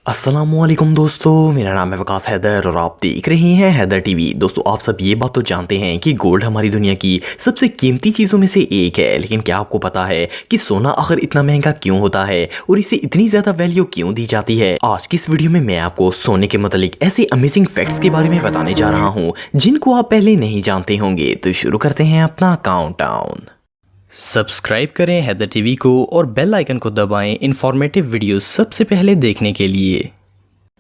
अस्सलामुअलैकुम दोस्तों, मेरा नाम है वकास हैदर और आप देख रहे हैं हैदर टीवी। दोस्तों, आप सब ये बात तो जानते हैं कि गोल्ड हमारी दुनिया की सबसे कीमती चीज़ों में से एक है, लेकिन क्या आपको पता है कि सोना आखिर इतना महंगा क्यों होता है और इसे इतनी ज़्यादा वैल्यू क्यों दी जाती है। आज की इस वीडियो में मैं आपको सोने के मुतालिक ऐसे अमेजिंग फैक्ट्स के बारे में बताने जा रहा हूँ जिनको आप पहले नहीं जानते होंगे। तो शुरू करते हैं अपना काउंटडाउन। सब्सक्राइब करें हैदर टीवी को और बेल आइकन को दबाएं इंफॉर्मेटिव वीडियो सबसे पहले देखने के लिए।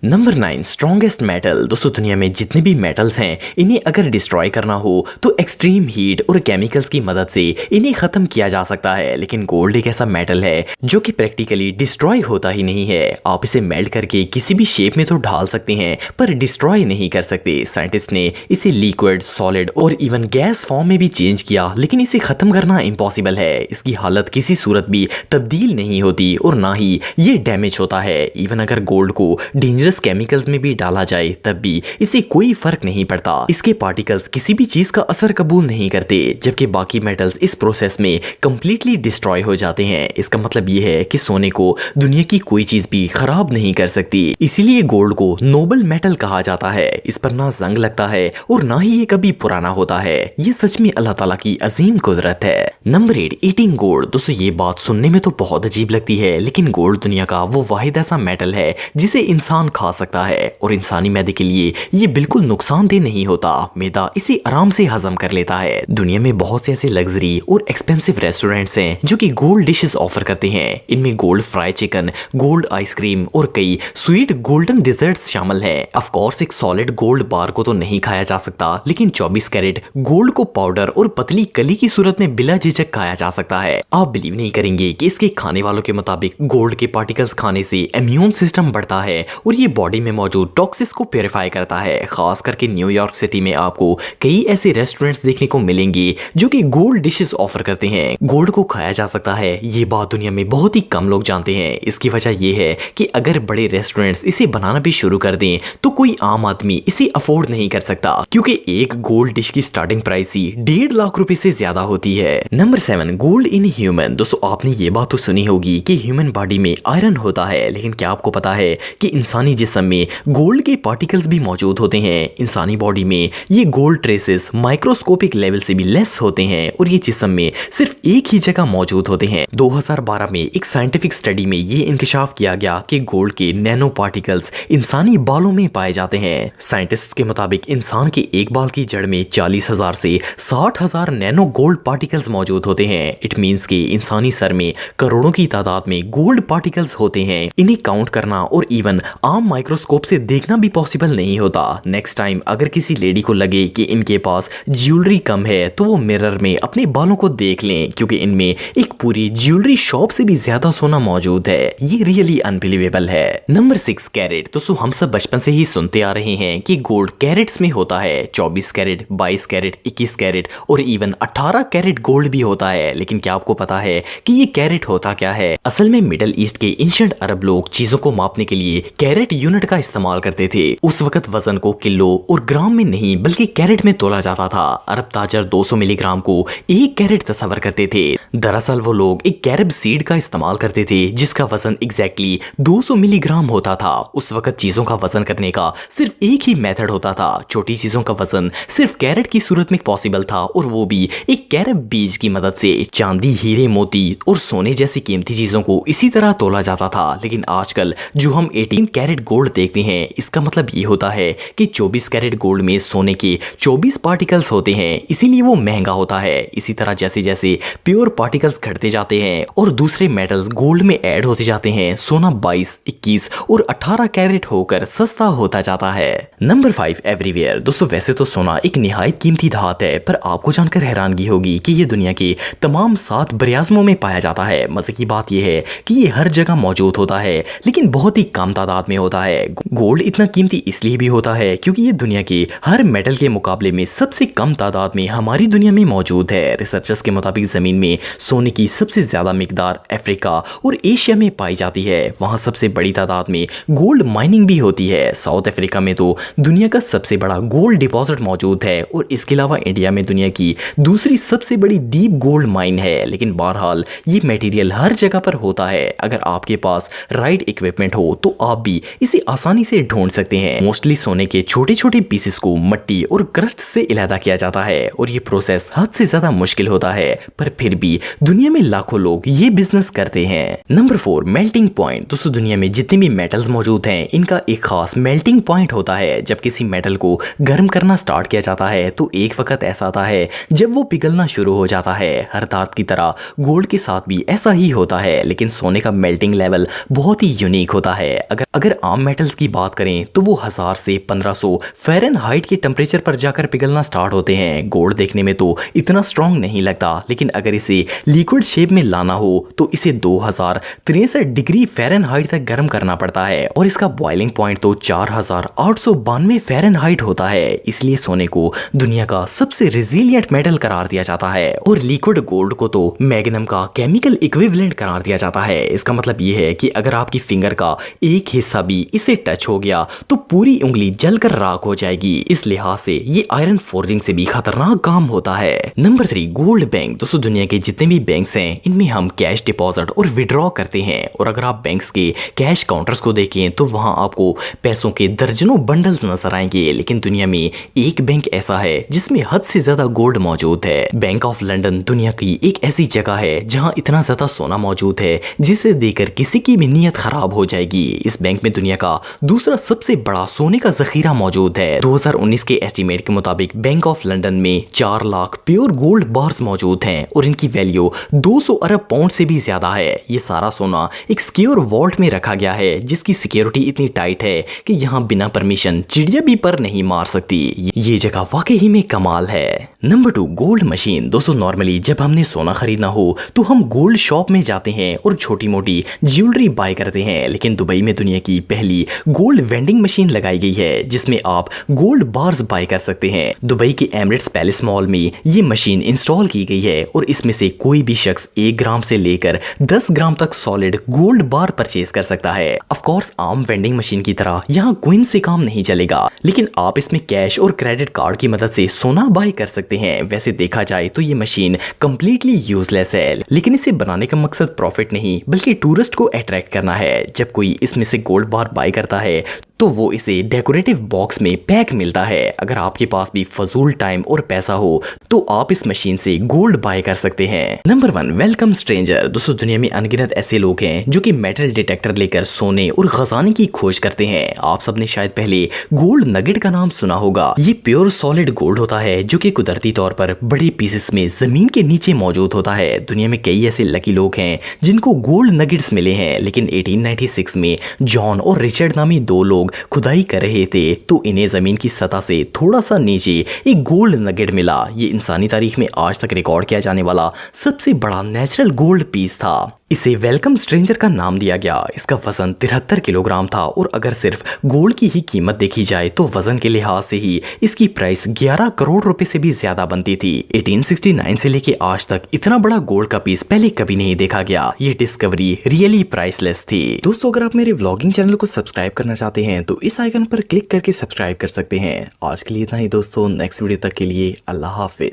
Number 9, strongest metal. दोस्तों, दुनिया में जितने भी मेटल्स हैं इन्हें अगर डिस्ट्रॉय करना हो तो एक्सट्रीम हीट और केमिकल्स की मदद से इन्हें ख़त्म किया जा सकता है, लेकिन गोल्ड एक ऐसा मेटल है जो कि प्रैक्टिकली डिस्ट्रॉय होता ही नहीं है। आप इसे मेल्ट करके किसी भी शेप में तो ढाल सकते हैं पर डिस्ट्रॉय नहीं कर सकते। साइंटिस्ट ने इसे लिक्विड, सॉलिड और इवन गैस फॉर्म में भी चेंज किया, लेकिन इसे ख़त्म करना इम्पॉसिबल है। इसकी हालत किसी सूरत भी तब्दील नहीं होती और ना ही ये डैमेज होता है। इवन अगर गोल्ड को डेंजरस केमिकल्स में भी डाला जाए तब भी इसे कोई फर्क नहीं पड़ता। इसके पार्टिकल्स किसी भी चीज का असर कबूल नहीं करते, जबकि बाकी मेटल्स इस प्रोसेस में कंप्लीटली डिस्ट्रॉय हो जाते हैं। इसका मतलब यह है कि सोने को दुनिया की कोई चीज भी खराब नहीं कर सकती। इसीलिए गोल्ड को नोबल मेटल कहा जाता है। इस पर ना जंग लगता है और ना ही ये कभी पुराना होता है। ये सच में अल्लाह ताला की अजीम कुदरत है। Number 8, eating gold. दोस्तों, ये बात सुनने में तो बहुत अजीब लगती है, लेकिन गोल्ड दुनिया का वो वाहिद ऐसा मेटल है जिसे इंसान खा सकता है और इंसानी मैदे के लिए ये बिल्कुल नुकसानदेह नहीं होता। मैदा इसे आराम से हजम कर लेता है। दुनिया में बहुत से ऐसे लग्जरी और एक्सपेंसिव रेस्टोरेंट्स हैं जो कि गोल्ड डिशेस ऑफर करते हैं। इनमें gold fry chicken, gold ice cream और कई स्वीट गोल्डन डिजर्ट्स शामिल हैं। ऑफ कोर्स एक सॉलिड गोल्ड बार को तो नहीं खाया जा सकता, लेकिन 24 कैरेट गोल्ड को पाउडर और पतली कली की सूरत में बिला झिझक खाया जा सकता है। आप बिलीव नहीं करेंगे कि इसके खाने वालों के मुताबिक गोल्ड के पार्टिकल्स खाने से इम्यून सिस्टम बढ़ता है और ये बॉडी में मौजूद टॉक्सिस को प्यूरिफाई करता है। खास करके न्यूयॉर्क सिटी में आपको कई ऐसे रेस्टोरेंट्स देखने को मिलेंगे जो कि गोल्ड डिशेस ऑफर करते हैं। गोल्ड को खाया जा सकता है, ये बात दुनिया में बहुत ही कम लोग जानते हैं। इसकी वजह यह है कि अगर बड़े रेस्टोरेंट्स इसे बनाना भी शुरू कर दें तो कोई आम आदमी इसे अफोर्ड नहीं कर सकता, क्योंकि एक गोल्ड डिश की स्टार्टिंग प्राइस ही 1.5 लाख रुपए से ज्यादा होती है। Number 7, gold in human. दोस्तों, आपने ये बात तो सुनी होगी कि ह्यूमन बॉडी में आयरन होता है, लेकिन क्या आपको पता है कि इंसानी जिस्म में गोल्ड के पार्टिकल्स भी मौजूद होते हैं। इंसानी बॉडी में ये गोल्ड ट्रेसेस माइक्रोस्कोपिक लेवल से भी लेस होते हैं और ये जिस्म में सिर्फ एक ही जगह मौजूद होते हैं। 2012 में एक साइंटिफिक स्टडी में ये इंकशाफ किया गया कि गोल्ड के नैनो पार्टिकल्स इंसानी बालों में पाए जाते हैं। साइंटिस्ट्स के मुताबिक इंसान के एक बाल की जड़ में 40,000 से 60,000 नैनो गोल्ड पार्टिकल्स मौजूद होते हैं। इट मींस कि इंसानी सर में करोड़ों की तादाद में गोल्ड पार्टिकल्स होते हैं। इन्हें काउंट करना और इवन आम माइक्रोस्कोप से देखना भी पॉसिबल नहीं होता। नेक्स्ट टाइम अगर किसी लेडी को लगे कि इनके पास ज्वेलरी कम है तो वो मिरर में अपने बालों को देख लें, क्योंकि इनमें एक पूरी ज्वेलरी शॉप से भी ज्यादा सोना मौजूद है। ये रियली अनबिलीवेबल है। Number 6, carat. दोस्तों, हम सब बचपन से ही सुनते आ रहे हैं कि गोल्ड कैरेट्स में होता है। 24 कैरेट, 22 कैरेट, 21 कैरेट और इवन 18 कैरेट गोल्ड भी होता है। लेकिन क्या आपको पता है कि ये कैरेट होता क्या है? असल में मिडिल ईस्ट के एंशिएंट अरब लोग चीजों को मापने के लिए कैरेट यूनिट का इस्तेमाल करते थे। उस वक्त वजन को किलो और ग्राम में नहीं बल्कि कैरेट में तोला जाता था। अरब ताजर 200 मिलीग्राम को 1 कैरेट तस्वर करते थे। दरअसल वो लोग एक कैरब सीड का इस्तेमाल करते थे जिसका वजन एग्जैक्टली 200 मिलीग्राम होता था। उस वक्त चीजों का वजन करने का सिर्फ एक ही मेथड होता था। छोटी चीजों का वजन सिर्फ कैरेट की सूरत में पॉसिबल था और वो भी एक कैरब बीज की मदद से। चांदी, हीरे, मोती और सोने जैसी कीमती चीजों को इसी तरह तोला जाता था। लेकिन आजकल जो हम 18 कैरेट गोल्ड देखते हैं, इसका मतलब ये होता है कि 24 कैरेट गोल्ड में सोने के 24 पार्टिकल्स होते हैं, इसीलिए वो महंगा होता है। इसी तरह जैसे जैसे प्योर पार्टिकल्स घटते जाते हैं और दूसरे मेटल्स गोल्ड में ऐड होते जाते हैं, सोना 22, 21 और 18 कैरेट होकर सस्ता होता जाता है। Number 5, everywhere. दोस्तों, वैसे तो सोना एक निहायत कीमती धातु है, पर आपको जानकर हैरानगी होगी कि ये दुनिया के तमाम 7 बरियाज़मों में पाया जाता है। मजे की बात यह है कि ये हर जगह मौजूद होता है, लेकिन बहुत ही कम तादाद में होता है। गोल्ड इतना कीमती इसलिए भी होता है क्योंकि ये दुनिया के हर मेटल के मुकाबले में सबसे कम तादाद में हमारी दुनिया में मौजूद है। रिसर्चर्स के मुताबिक जमीन में सोने की सबसे ज्यादा मिकदार अफ्रीका और एशिया में पाई जाती है। वहां सबसे बड़ी तादाद में गोल्ड माइनिंग भी होती है। साउथ अफ्रीका में तो दुनिया का सबसे बड़ा गोल्ड डिपॉजिट मौजूद है और इसके अलावा इंडिया में दुनिया की दूसरी सबसे बड़ी डीप गोल्ड माइन है। लेकिन बहरहाल ये मटेरियल हर जगह पर होता है। अगर आपके पास राइट इक्विपमेंट हो तो आप भी इसे आसानी से ढूंढ सकते हैं। मोस्टली सोने के छोटे छोटे पीसेस को मट्टी और क्रस्ट से इलादा किया जाता है और ये प्रोसेस हद से ज्यादा मुश्किल होता है, पर फिर भी दुनिया में लाखों लोग ये बिजनेस करते हैं। Number 4, melting point. दोस्तों दुनिया में जितने भी मेटल्स मौजूद हैं इनका एक खास मेल्टिंग पॉइंट होता है। जब किसी मेटल को गर्म करना स्टार्ट किया जाता है तो एक वक्त ऐसा आता है जब वो पिघलना शुरू हो जाता है। हर धातु की तरह गोल्ड के साथ भी ऐसा ही होता है, लेकिन सोने का मेल्टिंग लेवल बहुत ही यूनिक होता है। अगर आम मेटल्स की बात करें तो वो 1000 से 1500 फ़ारेनहाइट के टेम्परेचर पर जाकर पिघलना स्टार्ट होते हैं। गोल्ड देखने में तो इतना स्ट्रांग नहीं लगता, लेकिन अगर इसे लिक्विड शेप में लाना हो तो इसे 2063 डिग्री फ़ारेनहाइट तक गर्म करना पड़ता है और इसका बॉइलिंग पॉइंट तो 4892 फ़ारेनहाइट होता है। इसलिए सोने को दुनिया का सबसे रेजिलिएंट मेटल करार दिया जाता है और लिक्विड गोल्ड को तो मैग्नम का केमिकल इक्विवेलेंट करार दिया जाता है। इसका मतलब ये है कि अगर आपकी फिंगर का एक हिस्सा भी इसे टच हो गया तो पूरी उंगली जलकर राख हो जाएगी। इस लिहाज से ये आयरन फोर्जिंग से भी खतरनाक काम होता है। Number 3, gold bank. दोस्तों दुनिया के जितने भी बैंक्स हैं इनमें हम कैश डिपॉजिट और विड्रॉ करते हैं और अगर आप बैंक्स के कैश काउंटर्स को देखें तो वहां आपको पैसों के दर्जनों बंडल्स नजर आएंगे, लेकिन दुनिया में एक बैंक ऐसा है जिसमें हद से ज्यादा गोल्ड मौजूद है। बैंक ऑफ लंदन दुनिया की एक ऐसी जगह है जहां इतना ज्यादा सोना मौजूद है जिसे देखकर किसी की भी नीयत खराब हो जाएगी। इस बैंक में दुनिया का दूसरा सबसे बड़ा सोने का जखीरा मौजूद है। 2019 के एस्टीमेट के मुताबिक बैंक ऑफ लंदन में 4 लाख प्योर गोल्ड बार्स मौजूद हैं और इनकी वैल्यू 200 अरब पाउंड से भी ज्यादा है। ये सारा सोना एक सिक्योर वॉल्ट में रखा गया है जिसकी सिक्योरिटी इतनी टाइट है कि यहाँ बिना परमिशन चिड़िया भी पर नहीं मार सकती। ये जगह वाकई में कमाल है। Number 2, gold machine. दोस्तों नॉर्मली जब हमने सोना खरीदना हो तो हम गोल्ड शॉप में जाते हैं और छोटी मोटी ज्वेलरी बाय करते हैं, लेकिन दुबई में दुनिया की पहली गोल्ड वेंडिंग मशीन लगाई गई है जिसमें आप गोल्ड बार्स बाय कर सकते हैं। दुबई के एमिरेट्स पैलेस मॉल में ये मशीन इंस्टॉल की गई है और इसमें से कोई भी शख्स 1 ग्राम से लेकर 10 ग्राम तक सॉलिड गोल्ड बार परचेज कर सकता है। ऑफ कोर्स आम वेंडिंग मशीन की तरह यहाँ कॉइन से काम नहीं चलेगा, लेकिन आप इसमें कैश और क्रेडिट कार्ड की मदद से सोना बाय कर सकते हैं। वैसे देखा जाए तो ये मशीन कंप्लीटली यूजलेस है, लेकिन इसे बनाने का मकसद प्रॉफिट नहीं बल्कि टूरिस्ट को अट्रैक्ट करना है। जब कोई इसमें से गोल्ड बार बाय करता है तो वो इसे डेकोरेटिव बॉक्स में पैक मिलता है। अगर आपके पास भी फजूल टाइम और पैसा हो तो आप इस मशीन से गोल्ड बाय कर सकते हैं। Number 1, welcome stranger. दोस्तों दुनिया में अनगिनत ऐसे लोग हैं जो कि मेटल डिटेक्टर लेकर सोने और खजाने की खोज करते हैं। आप सबने शायद पहले गोल्ड नगेट का नाम सुना होगा। ये प्योर सॉलिड गोल्ड होता है जो कि कुदरती तौर पर बड़े पीसेस में जमीन के नीचे मौजूद होता है। दुनिया में कई ऐसे लकी लोग हैं जिनको गोल्ड नगेट्स मिले हैं, लेकिन 1896 में जॉन और रिचर्ड नामी 2 लोग खुदाई कर रहे थे तो इन्हें जमीन की सतह से थोड़ा सा नीचे एक गोल्ड नगेट मिला। ये इंसानी तारीख में आज तक रिकॉर्ड किया जाने वाला सबसे बड़ा नेचुरल गोल्ड पीस था। इसे वेलकम स्ट्रेंजर का नाम दिया गया। इसका वजन 73 किलोग्राम था और अगर सिर्फ गोल्ड की ही कीमत देखी जाए तो वजन के लिहाज से ही इसकी प्राइस 11 करोड़ रुपए से भी ज्यादा बनती थी। 1869 से लेके आज तक इतना बड़ा गोल्ड का पीस पहले कभी नहीं देखा गया। ये डिस्कवरी रियली प्राइसलेस थी। दोस्तों अगर आप मेरे व्लॉगिंग चैनल को सब्सक्राइब करना चाहते हैं तो इस आइकन पर क्लिक करके सब्सक्राइब कर सकते हैं। आज के लिए इतना ही दोस्तों, नेक्स्ट वीडियो तक के लिए अल्लाह हाफिज।